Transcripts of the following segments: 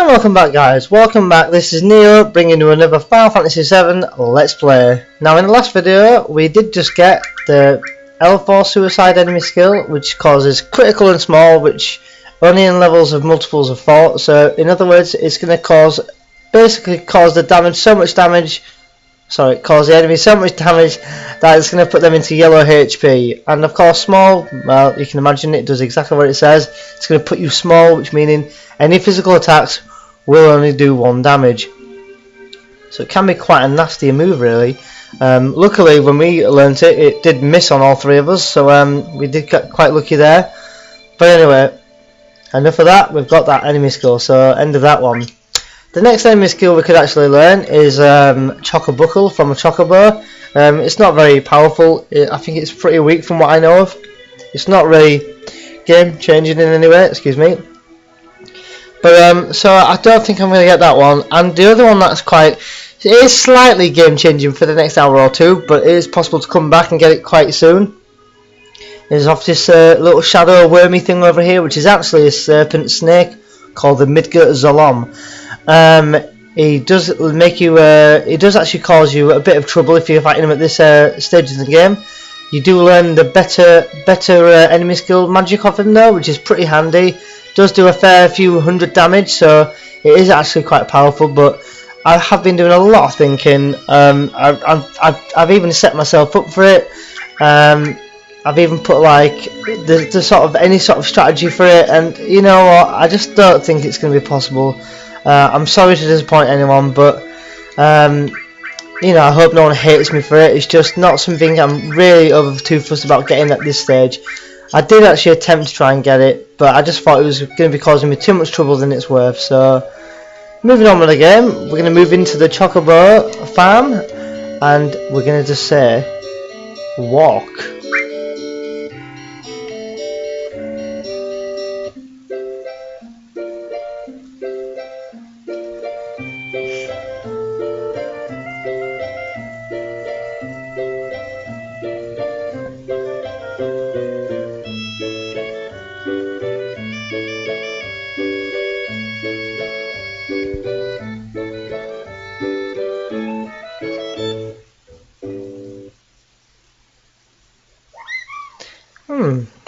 And welcome back, guys. Welcome back. This is Neo bringing you another Final Fantasy VII Let's Play. Now, in the last video, we did just get the L4 Suicide enemy skill, which causes critical and small, which only in levels of multiples of 4. So, in other words, it's going to basically cause the damage so much damage. Sorry, cause the enemy so much damage that it's going to put them into yellow HP. And of course, small, well, you can imagine it does exactly what it says. It's going to put you small, which meaning any physical attacks will only do 1 damage. So it can be quite a nasty move, really. Luckily, when we learnt it, it did miss on all 3 of us, so we did get quite lucky there. But anyway, enough of that. We've got that enemy skill, so end of that one. The next enemy skill we could actually learn is Chocobuckle from a Chocobo. It's not very powerful. I think it's pretty weak from what I know of. It's not really game changing in any way, excuse me. But so I don't think I'm going to get that one. And the other one that's it is slightly game changing for the next hour or 2, but it is possible to come back and get it quite soon. There's off this little shadow wormy thing over here, which is actually a serpent snake called the Midgard Zolom. He does make you. It does actually cause you a bit of trouble if you're fighting him at this stage of the game. You do learn the better enemy skill magic of him though, which is pretty handy. Does do a fair few hundred damage, so it is actually quite powerful. But I have been doing a lot of thinking. I've even set myself up for it. I've even put like any sort of strategy for it, and you know what? I just don't think it's going to be possible. I'm sorry to disappoint anyone, but you know, I hope no one hates me for it. It's just not something I'm really over too fussed about getting at this stage. I did actually attempt to try and get it, but I just thought it was going to be causing me too much trouble than it's worth. So, moving on with the game, we're going to move into the Chocobo farm, and we're going to just say, walk.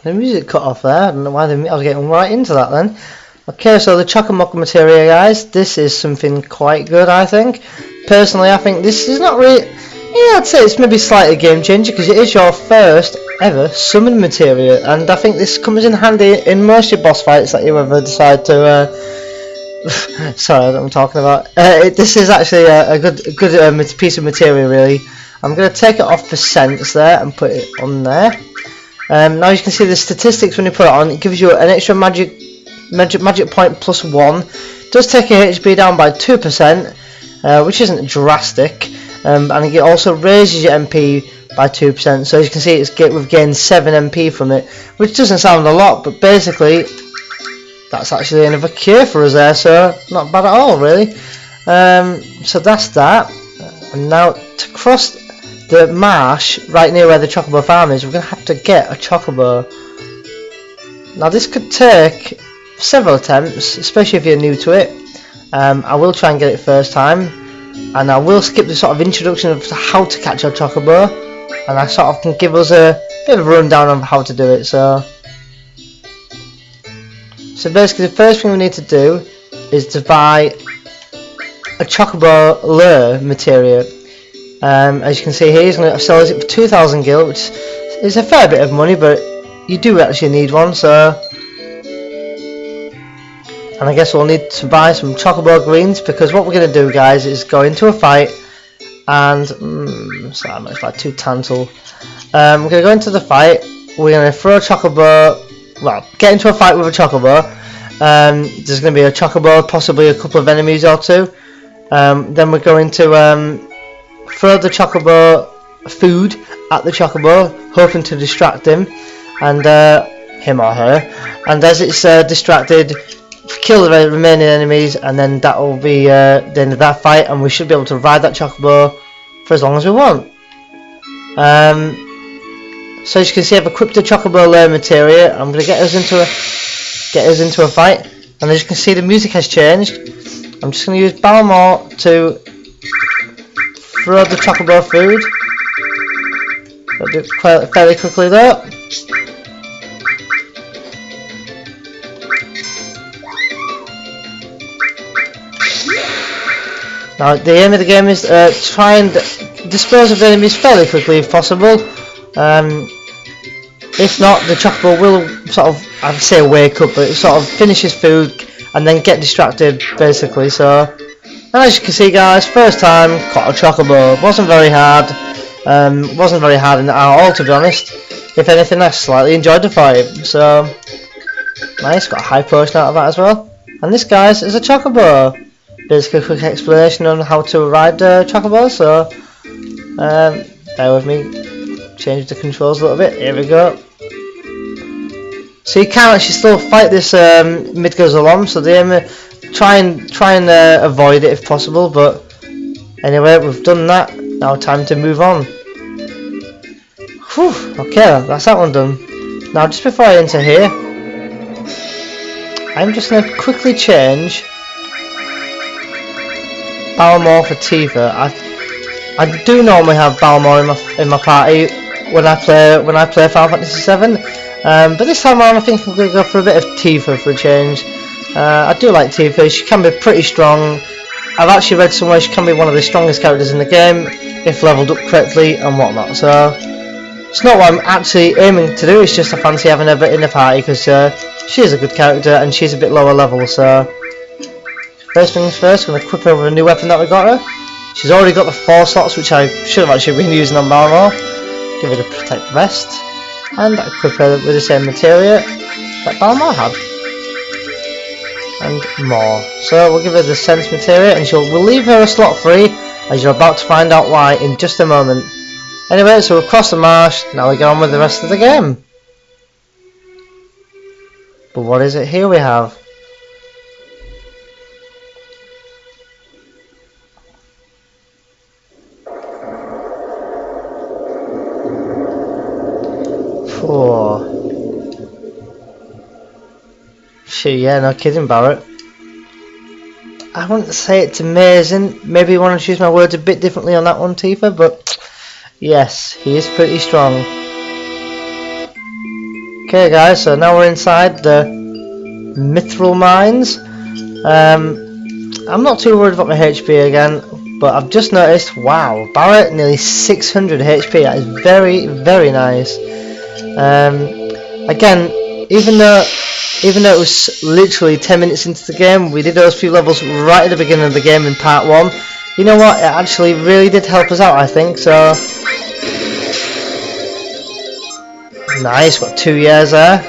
The music cut off there. I don't know why I was getting right into that then. Okay, so the Chocomock materia, guys. This is something quite good, I think. Personally, I think this is not really... Yeah, I'd say it's maybe slightly game changer because it is your first ever summon materia, and I think this comes in handy in most of your boss fights that you ever decide to. Sorry, I don't know what I'm talking about. This is actually a good piece of materia, really. I'm going to take it off the sense there and put it on there. Now you can see the statistics when you put it on. It gives you an extra magic point plus 1. It does take your HP down by 2%, which isn't drastic. And it also raises your MP by 2%. So as you can see, we've gained 7 MP from it, which doesn't sound a lot, but basically that's actually another cure for us there. So not bad at all, really. So that's that. And now to cross the marsh right near where the Chocobo farm is, we're going to have to get a Chocobo. Now this could take several attempts, especially if you're new to it. I will try and get it first time, and I will skip the sort of introduction of how to catch a Chocobo, and I sort of can give us a bit of a rundown on how to do it. So basically the first thing we need to do is to buy a Chocobo lure materia. As you can see here, he's going to sell it for 2,000 gil, which is a fair bit of money, but you do actually need one. So, and I guess we'll need to buy some Chocobo greens, because what we're going to do, guys, is go into a fight and sorry, I'm like too tantal. We're going to go into the fight. We're going to throw a Chocobo. Well, get into a fight with a Chocobo. There's going to be a Chocobo, possibly a couple of enemies or 2. Then we're going to throw the Chocobo food at the Chocobo, hoping to distract him and him or her, and as it's distracted, kill the remaining enemies, and then that will be the end of that fight, and we should be able to ride that Chocobo for as long as we want. So as you can see, I've equipped the Chocobo layer materia. I'm going to get us into a fight, and as you can see, the music has changed. I'm just going to use Balmor to throw the Chocobo food. I'll do it fairly quickly though. Now the aim of the game is try and dispose of the enemies fairly quickly if possible. If not, the Chocobo will sort of, I'd say wake up, but it sort of finishes food and then get distracted basically. So, and as you can see guys, first time caught a Chocobo. Wasn't very hard. Wasn't very hard at all, to be honest. If anything, I slightly enjoyed the fight. So nice, got a high potion out of that as well. And this guys is a Chocobo. Basically a quick explanation on how to ride the Chocobo. So bear with me, change the controls a little bit. Here we go. So you can actually still fight this mid goes along. So the aim, try and avoid it if possible. But anyway, we've done that. Now time to move on. Whew, okay, that's that one done. Now just before I enter here, I'm just going to quickly change Balmor for Tifa. I do normally have Balmor in my party when I play Final Fantasy VII, but this time around I think I'm going to go for a bit of Tifa for a change. I do like Tifa. She can be pretty strong. I've actually read somewhere she can be one of the strongest characters in the game if leveled up correctly and whatnot. So it's not what I'm actually aiming to do. It's just I fancy having her in the party because she is a good character and she's a bit lower level. So first things first, I'm going to equip her with a new weapon that we got her. She's already got the 4 slots, which I should have actually been using on Balmor. Give her the Protect Vest and equip her with the same materia that Balmor had. And more. So we'll give her the Sense materia and we'll leave her a slot free, as you're about to find out why in just a moment. Anyway, so we've crossed the marsh, now we get on with the rest of the game. But what is it here we have? Oh. Shit, yeah, no kidding, Barrett. I wouldn't say it's amazing. Maybe you want to choose my words a bit differently on that one, Tifa, but yes, he is pretty strong. Okay, guys, so now we're inside the Mithril Mines. I'm not too worried about my HP again, but I've just noticed, wow, Barrett nearly 600 HP. That is very, very nice. Again, even though it was literally 10 minutes into the game, we did those few levels right at the beginning of the game in part 1. You know what, it actually really did help us out, I think. So nice, got 2 years there.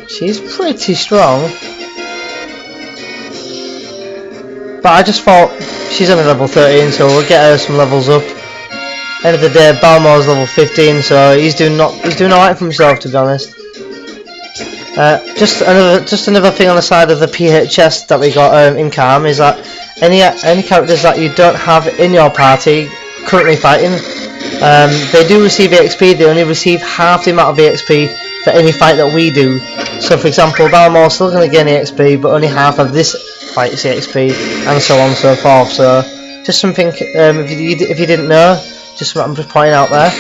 She's pretty strong, but I just thought she's only level 13, so we'll get her some levels up. End of the day, Balmor's level 15, so he's doing alright for himself, to be honest. Just another thing on the side of the PHS that we got in Calm is that any characters that you don't have in your party currently fighting, they do receive EXP. They only receive half the amount of EXP for any fight that we do. So, for example, Balmor's still going to gain EXP, but only half of this fight's EXP, and so on and so forth. So, just something if you didn't know. Just what I'm just pointing out there.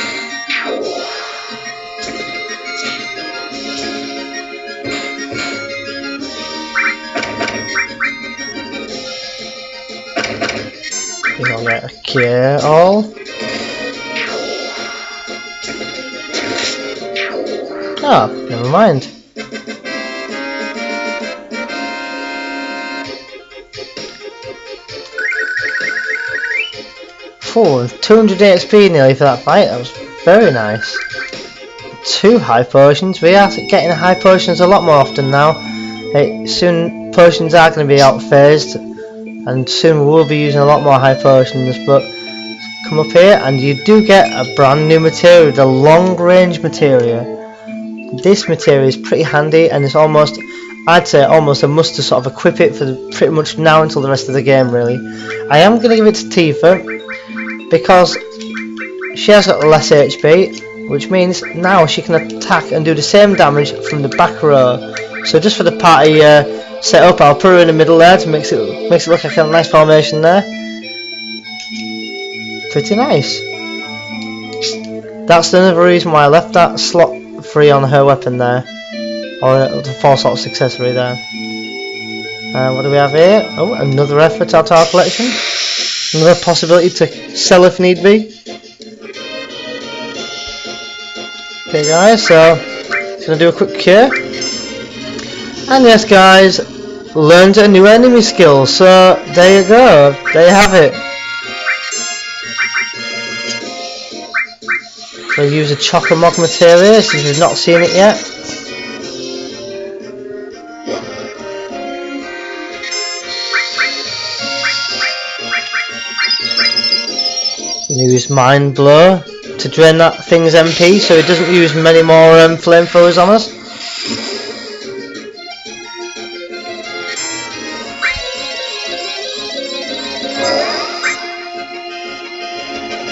You'll get a cure all. Oh, never mind. Oh, 200 XP nearly for that fight. That was very nice. 2 high potions. We are getting high potions a lot more often now. Soon potions are going to be outphased, and soon we will be using a lot more high potions. But come up here and you do get a brand new materia, the long range materia. This materia is pretty handy, and it's almost, I'd say almost a must to sort of equip it for pretty much now until the rest of the game really. I am going to give it to Tifa, because she has got less HP, which means now she can attack and do the same damage from the back row. So just for the party setup, I'll put her in the middle there to makes it look like a nice formation there. Pretty nice. That's another reason why I left that slot free on her weapon there, or the 4 slots accessory there. What do we have here? Oh, another effort out of our collection. Another possibility to sell if need be. Okay guys, so just gonna do a quick cure. And yes guys, learned a new enemy skill, so there you go, there you have it. So use a Choc-a-Mog materia since you've not seen it yet. Use Mind Blow to drain that thing's MP so it doesn't use many more flamethrowers on us.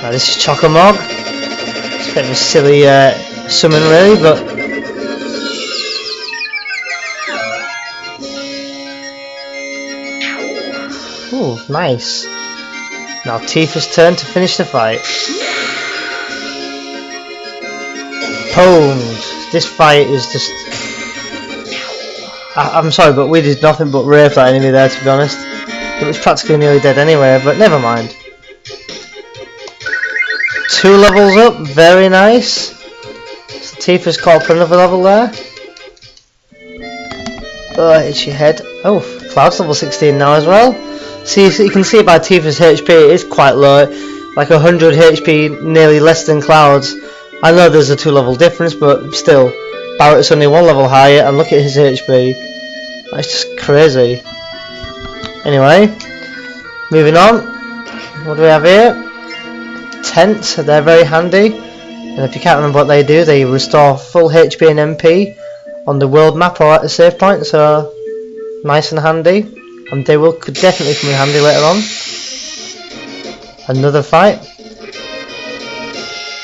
Now this is Choc-a-Mog. It's a bit of a silly summon really, but ooh, nice. Now Tifa's turn to finish the fight. Pwned. This fight is just... I'm sorry, but we did nothing but rave that enemy there, to be honest. It was practically nearly dead anyway, but never mind. 2 levels up, very nice. So Tifa's called for another level there. Oh, itchy head. Oh, Cloud's level 16 now as well. See, so you can see by Tifa's HP, it is quite low, like 100 HP, nearly less than Cloud's. I know there's a 2 level difference, but still, Barrett's only 1 level higher, and look at his HP. That's just crazy. Anyway, moving on. What do we have here? Tents, they're very handy, and if you can't remember what they do, they restore full HP and MP on the world map or at a save point, so nice and handy. And they could definitely come in handy later on. Another fight.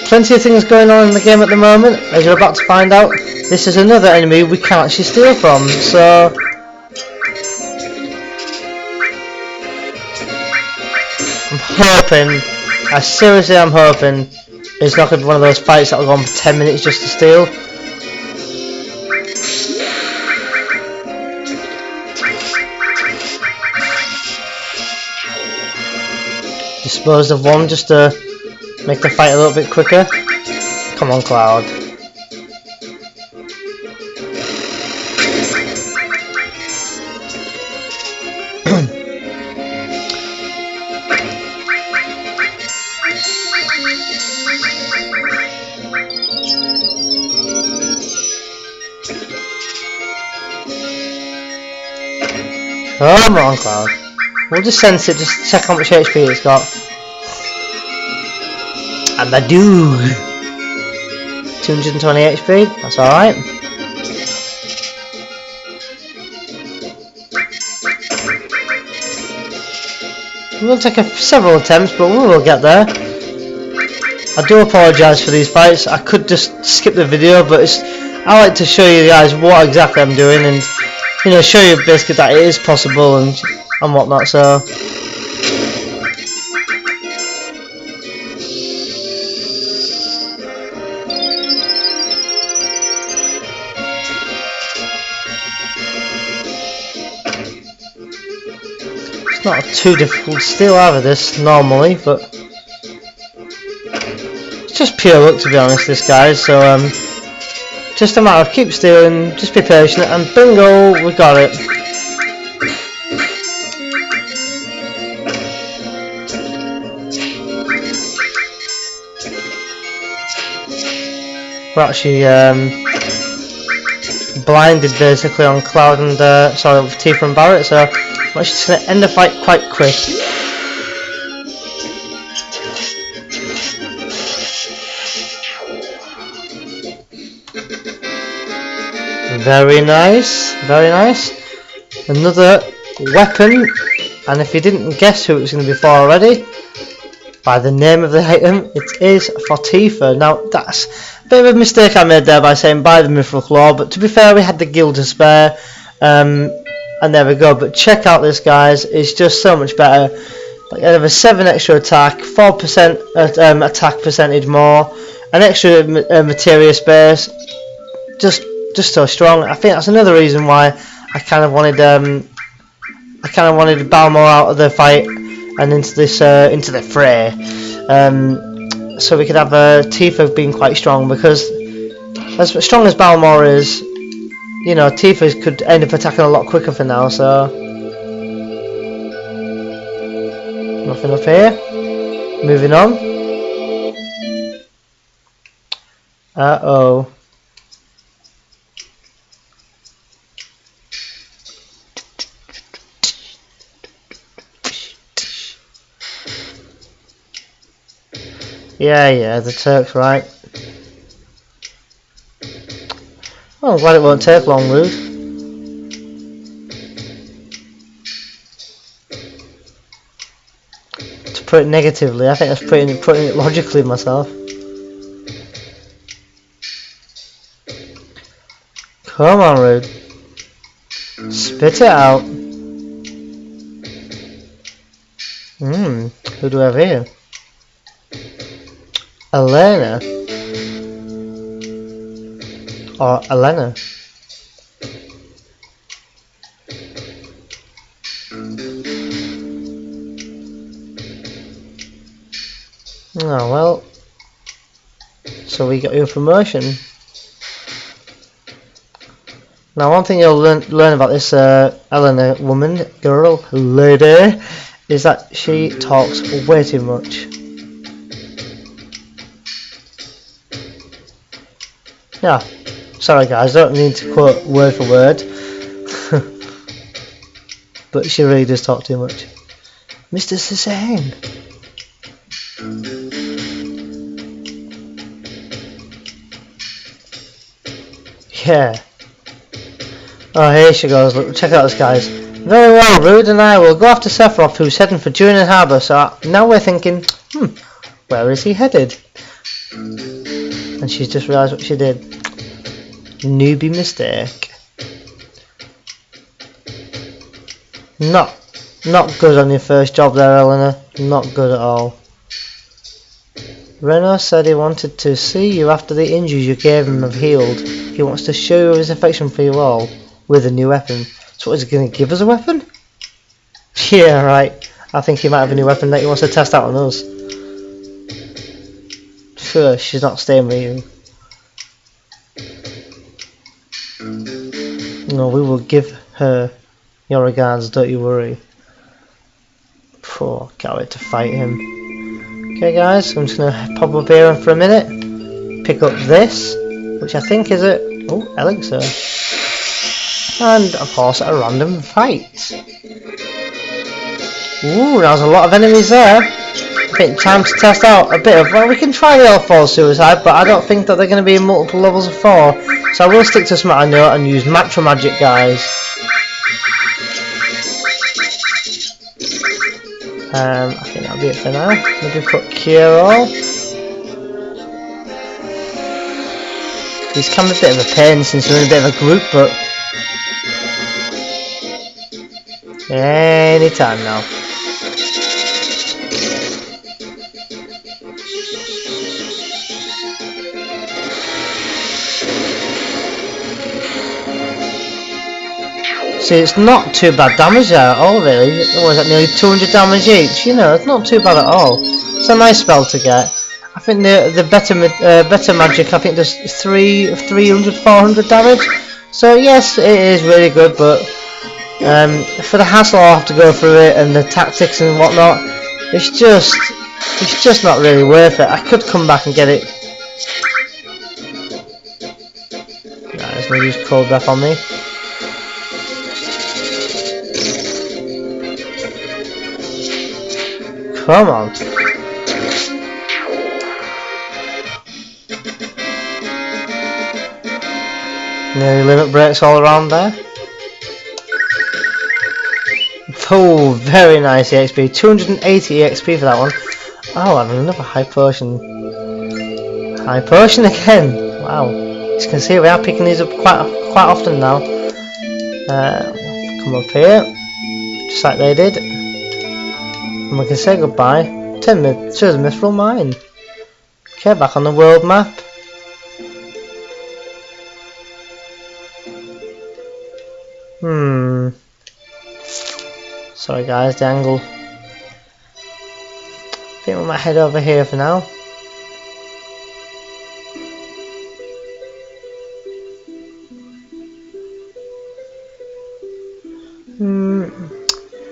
Plenty of things going on in the game at the moment, as you're about to find out. This is another enemy we can't actually steal from, so I'm hoping, I seriously am hoping, it's not going to be one of those fights that will go on for 10 minutes just to steal. Disposed of one just to make the fight a little bit quicker. Come on, Cloud. Come on, Cloud. We'll just sense it, just check how much HP it's got. And I do! 220 HP, that's alright. We'll take several attempts, but we will get there. I do apologise for these fights. I could just skip the video, but I like to show you guys what exactly I'm doing, and you know, show you basically that it is possible and whatnot. So it's not too difficult to steal out of this normally, but it's just pure luck, to be honest, this guy. So just a matter of keep stealing, just be patient, and bingo, we got it. We're actually blinded basically on Cloud and sorry, Tifa and Barrett, so I'm actually just going to end the fight quite quick. Very nice, very nice. Another weapon, and if you didn't guess who it was going to be for already, by the name of the item, it is for Tifa. Now that's a bit of a mistake I made there by saying buy the Mithril Claw, but to be fair, we had the gil to spare, and there we go. But check out this, guys, it's just so much better. Like, I have a 7 extra attack, 4% attack percentage more, an extra materia space, just so strong. I think that's another reason why I kind of wanted Balmor out of the fight and into the fray, so we could have Tifa being quite strong, because as strong as Balmor is, you know, Tifa could end up attacking a lot quicker for now. So nothing up here. Moving on. Uh-oh. Yeah, the Turk's right. Well, I'm glad it won't take long, Rude. To put it negatively, I think that's putting it logically myself. Come on, Rude. Spit it out. Who do I have here? Elena. Or Elena. Oh well. So we got your promotion. Now one thing you'll learn about this Elena woman, girl, lady, is that she talks way too much. Yeah, sorry guys, I don't mean to quote word for word, but she really does talk too much. Mr. Sisane. Yeah. Oh, here she goes. Look, check out this, guys. Very well, Rude and I will go after Sephiroth, who's heading for Junin Harbour. So now we're thinking, where is he headed? And she's just realised what she did. Newbie mistake. Not good on your first job there, Eleanor. Not good at all. Reno said he wanted to see you after the injuries you gave him have healed. He wants to show you his affection for you all with a new weapon. So what, is he going to give us a weapon? Yeah, right. I think he might have a new weapon that he wants to test out on us. Sure, she's not staying with you. No, we will give her your regards, don't you worry. Poor, can't wait to fight him. Okay guys, I'm just going to pop up here for a minute, pick up this, which I think is a elixir, and of course a random fight. Ooh, there's a lot of enemies there. I think time to test out a bit of, well, we can try the L4 suicide, but I don't think that they're going to be in multiple levels of 4, so I will stick to Smart Note and use Macro Magic, guys. I think that'll be it for now. Maybe put Cure All. These can be a bit of a pain since we're in a bit of a group, but any time now. See, it's not too bad damage there at all, really. What was that, nearly 200 damage each? You know, it's not too bad at all. It's a nice spell to get. I think the better magic, I think does 300, 400 damage. So yes, it is really good, but for the hassle I'll have to go through it and the tactics and whatnot, it's just not really worth it. I could come back and get it. Nah, there's no use cold breath on me. Come on. Nearly limit breaks all around there. Oh, very nice EXP. 280 EXP for that one. Oh, and another high potion. High potion again. Wow. As you can see, we are picking these up quite often now. Come up here, just like they did. And we can say goodbye. 10 minutes, shows a mithril mine. Okay, back on the world map. Sorry guys, the angle. I think we might head over here for now.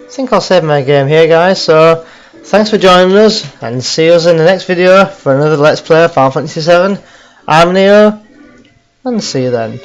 I think I'll save my game here, guys. So thanks for joining us, and see us in the next video for another Let's Play Final Fantasy VII. I'm Neo, and see you then.